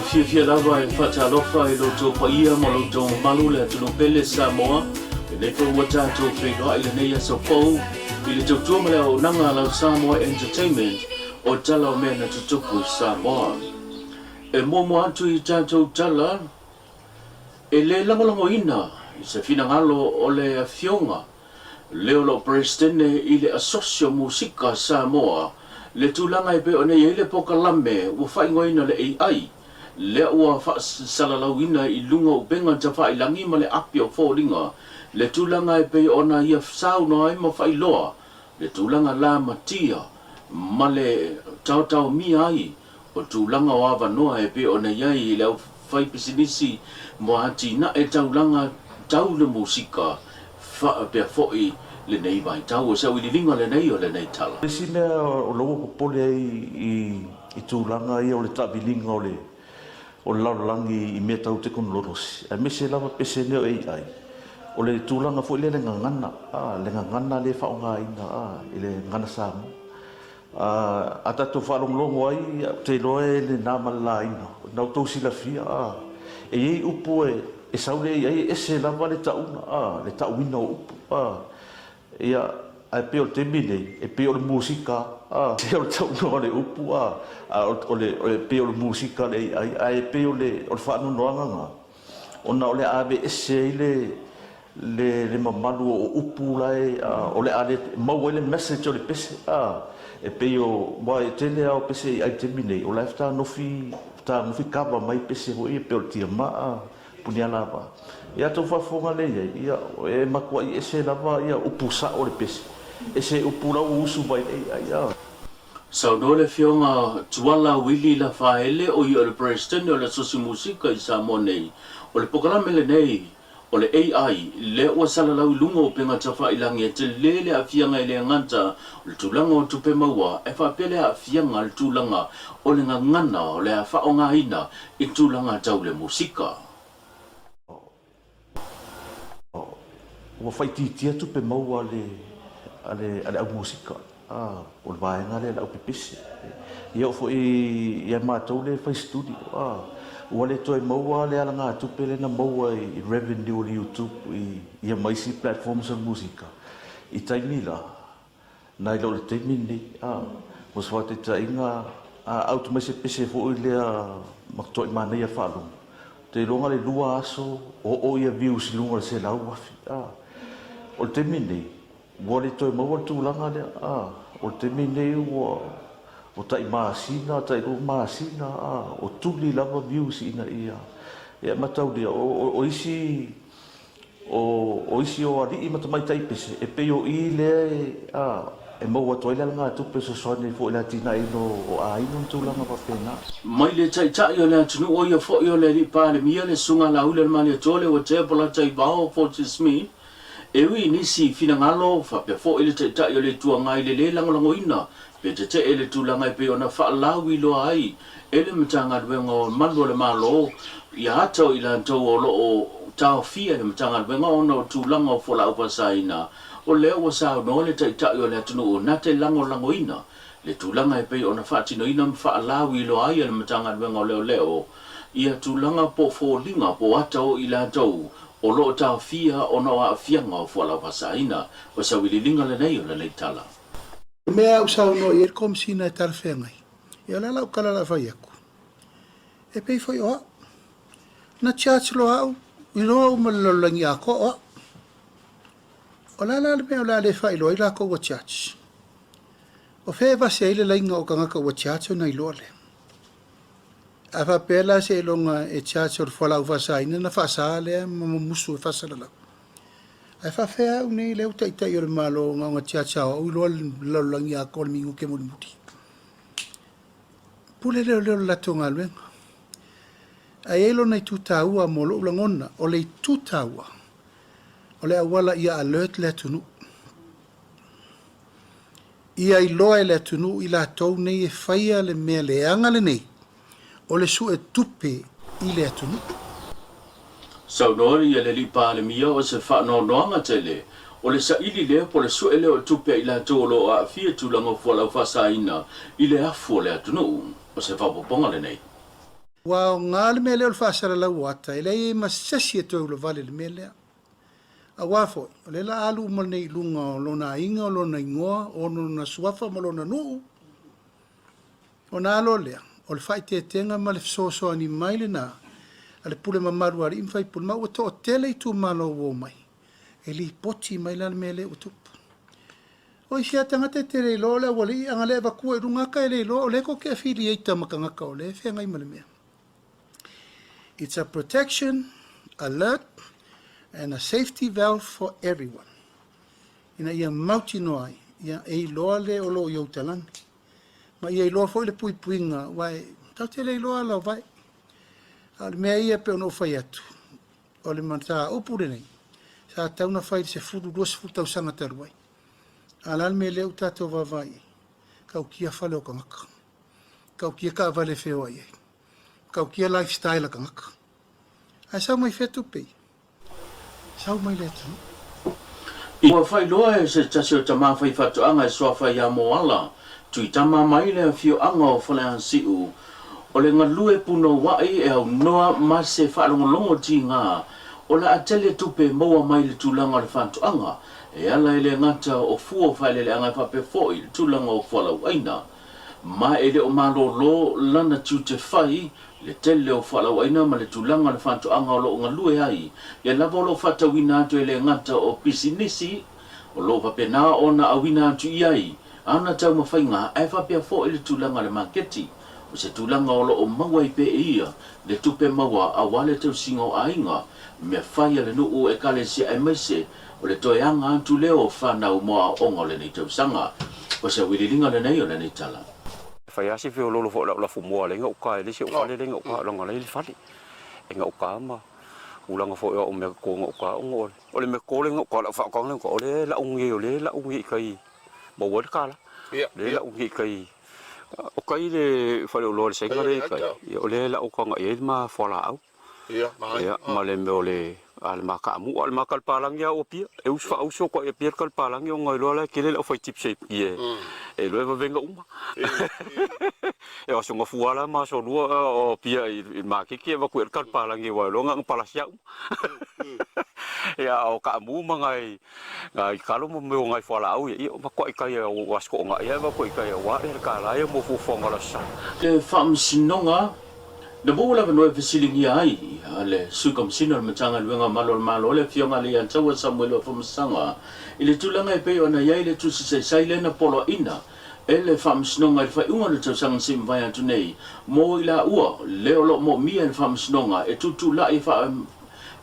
fia lava e whatalofa e loto pa ia mo loto malu le tunu pele Samoa e nei fo wata to whenua i le nei aso pou i le tautua ma leo nanga lau Samoa Entertainment o tala o mea na tutupu Samoa. E momo atu i tātou tala e le langolango ina i se finangalo o le fionga leo lo prestene i le asosio musika Samoa le tulanga e pe o nei ele poka lame ua whaingoina le AI le ua whaasalalauina i lunga upenga ta whailangi ma le api o fōringa le tulanga e pe ona ia sauna ai ma whailoa le tulanga la matia ma le tautau mi ai o tulanga o avanoa e pe ona iai i le au whaipisinisi mo ati na e taulanga tau le musika wha pe fo'i le nei vai tau o sau i linga le nei o le nei tala. Pesi mea o logo popole i tūlanga ia o le tabilinga o le laulangi i mea tau te kono lorosi. A me se lava pese neo AI. O le tūlanga fo i le ngangana, le ngangana le whaonga ina, i le ngana Samoa. A tato whalonglongo ai, te loe le nāmala ina, nau tau sila fia, e iei upo e saule ai e se lava le tauna, le tauina o upo, ia ai pe o te mine e pe o le musika te o tau le upu o le pe o le musika le ai pe o le whaanu noanga ona o le ave ese le mamalu o upu lai o le ale mau ele message o le pese e pe o mai tele au pese ai te mine o la fta no fi kaba mai pese o e pe o tia ma punia lava ia tau whafonga le ia e makua i ese lava ia upu sa o le pese ese upu lau usu vai ia Sau no le fionga tuala wili la faele o i o le Preston o le sosi musika i Samoa nei o le pokalame le nei o le AI le ua salalau lunga o penga tafa ilangi e te lele a fianga i le nganta o le tulanga o tupe maua e whapele a fianga le tulanga o le ngangana o le a whaonga ina i tulanga tau le musika. Ua whaititia tupe maua ale au musika. O le vaenga le au pipisi. Ia ofo ia mātou le whai studio. Ua le toi maua le alanga tupe le na maua i revenue o le YouTube ia maisi platforms o musika. I taimi la. Nai lau le taimi ni. Mo swa te tainga au tu maise pese fo i lea maktoi mana ia whalunga. Te longa le lua aso o ia views lunga le se lau wafi. O le temi nei, ua le toi maua tūlanga lea, o le temi nei ua o tai maasina, tai ro maasina, o tuli lava views ina ia. Ia matau lea, o isi o ali i matamai taipese, e peo i lea, e maua toile ngā tupe so soane fo ila tina ino o a ino tūlanga papena. Mai le tai o le atunu o ia fo i o le li pāle mia le sunga la ule le mani tole o te pola tai vao for Smith. E ui nisi finangalo fa pe fo ile te tai o le tuanga i le langolango ina pe te ele tūlanga i pe ona whaalau i loa ai ele matanga duenga o malu le malo i atau i lantou o lo o tau fia le matanga duenga ona o tūlanga o fola upasaina o leo wa sao no le tai o le atunu o nate langolango ina le tūlanga i pe ona whaatino ina whaalau i loa ai le matanga duenga o leo ia tūlanga po fōlinga po atau i lantou o lo tau fia o no a fianga o fuala pasaina o sa wililinga le nei o le nei tala. Mea usau no i komsina e tarwhengai. Ia la lau kala la vai aku. E pei foi oa. Na church lo au. I loa umalolangi ako oa. O la la mea o la le fai loa i la ko wa church. O fe vase ile lainga o kangaka wa church o na i loa le. A whapela se longa e church o whalau whasaina na whasale mamusu e whasalala. A whawhea au nei leo taitai o le malo ngā church au au loa laulangi a kōle mingu ke muli muti. Pule leo lato ngā luenga. A elo nei tūtāua mo lo ulangona o le tūtāua. O le awala ia alert le tunu. Ia i loa le tunu i la tau nei e whaia le mea le angale nei. O le su e tupe i le atunu. Sau nori e le li pāle mia o se whaanoanoanga tele o le sa ili le po le su e le o tupe i la tōlo a fia tūlanga fuala whasaina i le afu o le atunu o se whapoponga le nei. Wa ngal mele ol fasara la wata ile masasi to lo vale le mele. A wafo le la alu mal nei lunga lona inga lona ingoa ono na suafa malona no. Ona lo le ol faite tenga mal so ani maile na ale pule mamaru ari infai pul ma o to tele tu malo wo mai. Eli poti mai la mele o tupu. O isia tangata te rei lo le wali anga le vakua runga ka le lo le ko ke affiliate makanga ka le fe ngai male mea. It's a protection, alert, and a safety valve for everyone. Ina ia mauti noai, ia e loa le o lo iau talangi. Ma ia loa foi le pui puinga, wai, tau te le loa lau vai. Ale mea ia pe ono fai atu. O le manta upure nei. Sa tauna fai se fudu duas futau sanga taruai. Alal me leu tato vavai. Kau kia fale o kangaka. Kau kia ka vale feo ai. Kau kia lifestyle ka ngaka. Ai sau mai fetu pei. Sau mai letu. Ua fai loa e se tasi o tama fai fatu anga e soa fai a moala. Tui tama mai le fio anga o fale an siu. O le ngalue puno wai e au noa ma se whaalongolongo ti ngā. O la atele tupe moa mai le tūlanga le fatu anga. E ala ele ngata o fuo fai le anga e whape foi le tūlanga o whalau aina. Ma ele o malo lo lana tute fai le tele o whalau aina ma le tūlanga le whantu anga o lo ngalue ai. E lava lo whata wina atu ele ngata o pisinisi o lo whapena o na awina atu iai. Ana tau mawhainga e whapea fo ele tūlanga le maketi. O se tūlanga o lo o maua i pe ia le tupe maua a wale tau singo ainga. Mea whai ale nuu e kale si e maise o le toe anga atu leo whanau moa onga le nei tau sanga. O se wirilinga le nei o le nei tala. Fai asi fio lolo fo la fumua le nga uka le se uka le nga uka longa le fali e nga uka ma ulanga fo o me ko nga uka o le me ko le nga uka la fa ko le ko le la ungi o le la ungi kai bo wo ka la le la ungi kai o kai le fa lo le se nga le kai o le la uka nga e ma fo la au ma le me o le al maka mu al makal palang ya opia e usfa uso ko e pier kal palang yo ngoi lo la kile la foi tip shape ye e lo va venga uma e o songa fuala ma so lo o pia i maki ke va kuer kal palang ye wa lo ngang palasya ya o ka mu mangai ngai kalo mo me ngai fala au ye ma ko kai was ko ngai ya va ko kai wa e ka la ye mo fu fonga la sa Le fam sinonga na bula no fisilingi ai ale sukom sinor matanga luenga malo le fionga le an tawa samuel from sanga ile tulanga e pe ona ya ile tu se silena polo ina ele fam sinonga e fa unga le tsang sim vai atu nei mo ila ua le lo mo mi en fam sinonga e tu la e fa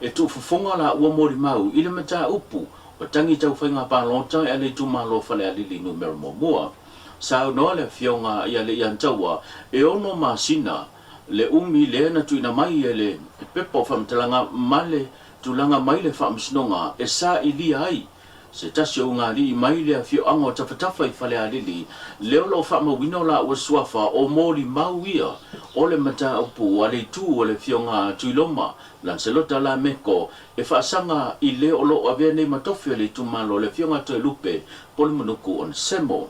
e tu fonga la ua mo mau ile mata upu o tangi tau fainga pa lonta ele tu malo fa le ali numero mo sa no le fionga ia le an tawa e ono masina le umi le na tu ina mai ele pepo fam talanga male tulanga mai le fam snonga e sa ili ai se tasio nga li mai le fio ango tafatafa I fale alili le lo fam wino la o swafa o moli mauia o le mata opu ale tu o le fio nga tuiloma lancelota la meko e fa sanga I le o lo ave nei matofio le tu malo le fio nga to lupe polmonuku on semo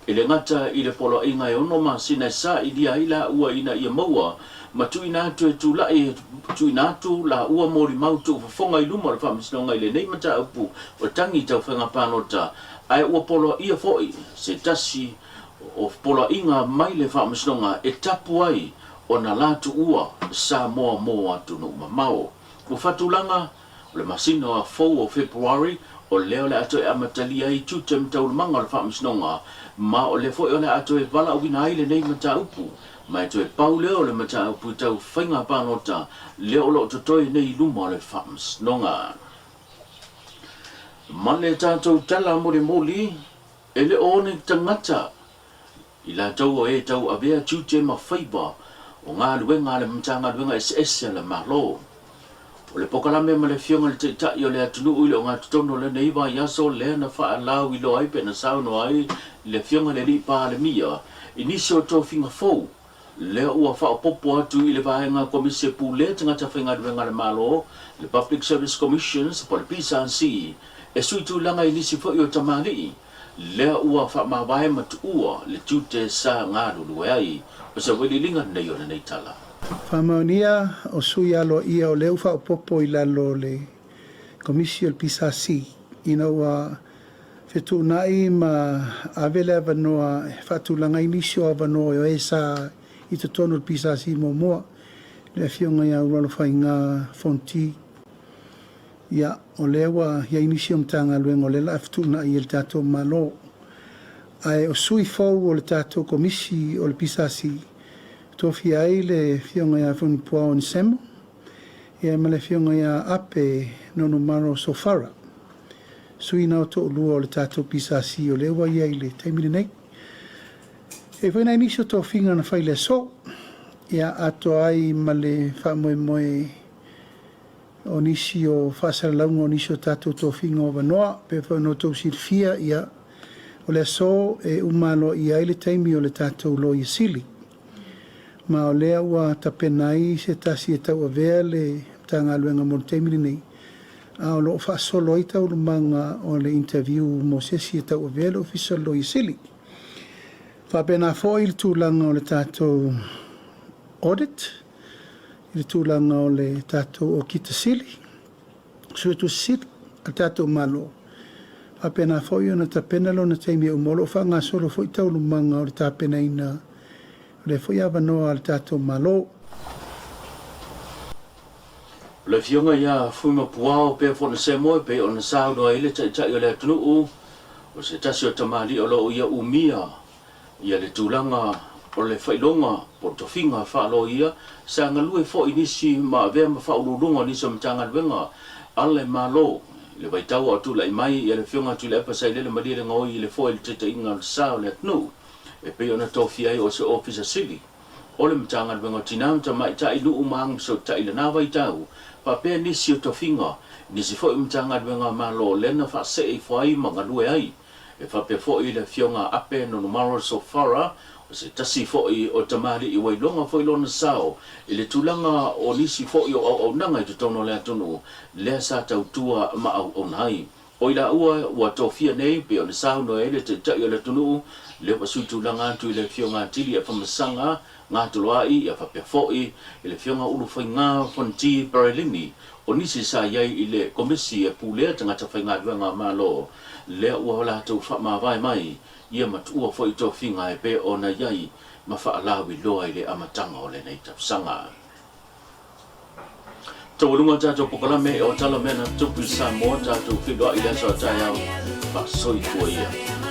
ele ngata I le polo inga e ono masina sa I dia ila ua ina ia maua ma tu ina tu la e tu ina tu la ua mori mau tu fonga I luma le famisnonga I le nei mata upu o tangi tau whenga panota ai ua polo ia foi se tasi o polo inga mai le famisnonga e tapu ai o na latu ua sa moa tu no mamao o fatulanga le masino a 4 of February o leo le ato e amatalia I tutem tau manga le famisnonga ma o le foi o le ato e wala wina ai le nei mata upu ma to e pau leo le mata upu tau whainga panota leo lo totoi nei luma le famisnonga ma le tātou tala moli e le one tangata I la tau o e tau avea tute ma whaiba o ngā luenga le mtanga luenga SS le malo o le pokalame ma le fionga le teitai o le atunu ui o ngā tutono le neiva yaso le na wha alau I lo ai pe na sauno ai le fionga le lipa le mia inisi o tō finga fau le ua wha popo atu I le vahenga komise pu le tangata whainga luenga le malo le Public Service Commissions po le PSRC e sui tu langa inisi fo I o tamari le ua wha mawae matu ua le tute sa ngā lulu ai o sa weli linga nei o nei tala Whamaunia o sui alo ia o leu wha o popo I lalo le komisi o le pisasi. Ina ua whetu nai ma avele avanoa whatulanga inisio avanoa o esa I te tono le pisasi mo moa. Le fionga ia uralo whainga fonti. Ia o lewa ia inisio mtanga luengo le la whetu nai il tato malo. Ai o sui fau o le tato komisi o le pisasi. Tofi ai le fionga ia funi pua o nisemo. Ia ma le fionga ia ape nono maro sofara. Sui nao to lua o le tato pisasi o lewa ia I le taimine nei. E whaina inisio to finga na whaile so. Ia ato ai ma le whamoe moe o nisi o whaasara launga o nisi o tato to finga o wanoa. Pe whanau to sirfia ia o le so e umalo ia I le taimi o le tato lo I sili. Ma o lea ua tapenai se tasi e tau avea le tanga luenga mo taimini nei. A o lo whaasolo I tau lumanga o le interview mo sesi e tau avea le official lo I sili. Whapena fo I le tūlanga o le tātou audit, I le tūlanga o le tātou o kita sili, so tu sili, a tātou malo. Whapena fo I ona tapena lo na taimi e umolo, whanga solo fo I tau lumanga o le tāpena ina le foi avanoa al tato malo. Le fionga ia fuma puao pe fona semoe pe ona sao no ile tai o le tunu o se tasi o tamali o lo ia umia ia le tulanga o le failonga po to finga fa lo ia sa ngalue fo inisi ma ve ma fa ulunga ni som tanga wenga alle malo le vai tau o tu lai mai ia le fionga tu le pa sai le mali le ngoi le fo il te inga sao le tunu e pe ona tofi ai o se officer sili o le mtanga wenga tinam ta mai ta ilu umang so ta ile na vai tau pa pe ni si o tofinga ni si fo mtanga wenga malo le na fa se i fo ai manga lue ai e fa pe fo i le fionga ape no maro so fara o se tasi fo i o tamali I wai longa fo I lona sao i le tulanga o ni si fo I o nanga I te tono le atunu le sa tau tua ma au nai o ila ua tofia nei pe o le sao no ele te tai o le tunu le pasu tulanga tu le fionga tili e famasanga ngā tuluai ia whapea fo'i I le fionga ulu whai ngā fonti paralini o nisi sa iai I le komisi e pūlea tangata whai ngā duanga malo lea ua wala tau whamawai mai ia matua fo'i tō whinga e pe o na iai ma whaalawi loa I le amatanga o le nei tapsanga. Tau runga tātou pokalame o tala mena tupu Samoa tātou whiloa I le so tai au whasoi kua ia.